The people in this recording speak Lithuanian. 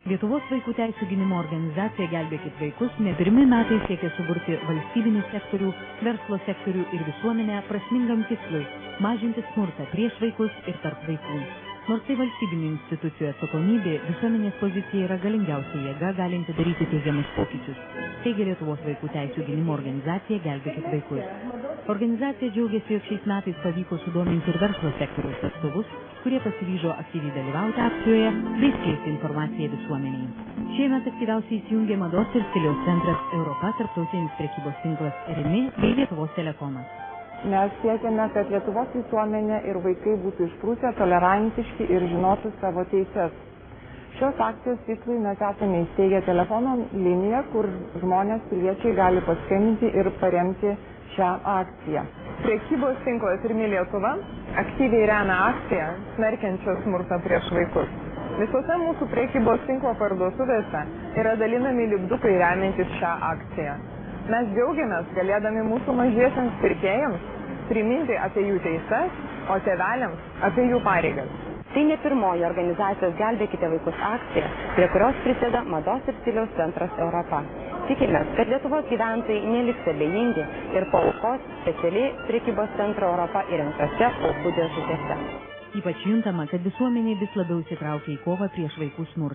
Lietuvos vaikų teisų gynimo organizacija Gelbėkit vaikus ne pirmi metai siekia suburti valstybinį sektorių, verslo sektorių ir visuomenę prasmingam tikslui – mažinti smurtą prieš vaikus ir tarp vaikų. Nors tai valstybinių institucijų atsakomybė, visuomenės pozicija yra galingiausia jėga galinti daryti teigiamus pokyčius, teigia Lietuvos vaikų teisų gynimo organizacija Gelbėkit vaikus. Organizacija džiaugiasi, jog šiais metais pavyko sudominti ir verslo sektoriaus atstovus, kurie pasiryžo aktyviai dalyvauti akcijoje bei skleisti informaciją visuomeniai. Šiemet aktyviausiai įsijungė mados ir stiliaus centras Europa, tarptautinis prekybos tinklas Rimi bei Lietuvos telekomas. Mes siekiame, kad Lietuvos visuomenė ir vaikai būtų išprusę, tolerantiški ir žinotų savo teises. Šios akcijos tikslui mes esame įsteigę telefono liniją, kur žmonės piliečiai gali paskambinti ir paremti šią akciją. Prekybos tinklas Rimi Lietuva aktyviai remia akciją smerkiančią smurtą prieš vaikus. Visose mūsų prekybos tinklo parduotuvėse yra dalinami lipdukai remiantis šią akciją. Mes džiaugiamės galėdami mūsų mažiesiems pirkėjams priminti apie jų teises, o tėveliams apie jų pareigas. Tai ne pirmoji organizacijos Gelbėkite vaikus akcija, prie kurios prisideda mados ir stiliaus centras Europa. Tikimės, kad Lietuvos gyventojai neliks abejingi ir paaukos specialiai prekybos centro Europa įrengtose aukų dėžutėse. Ypač juntama, kad visuomenė vis labiau įsitraukia į kovą prieš vaikų smurtą.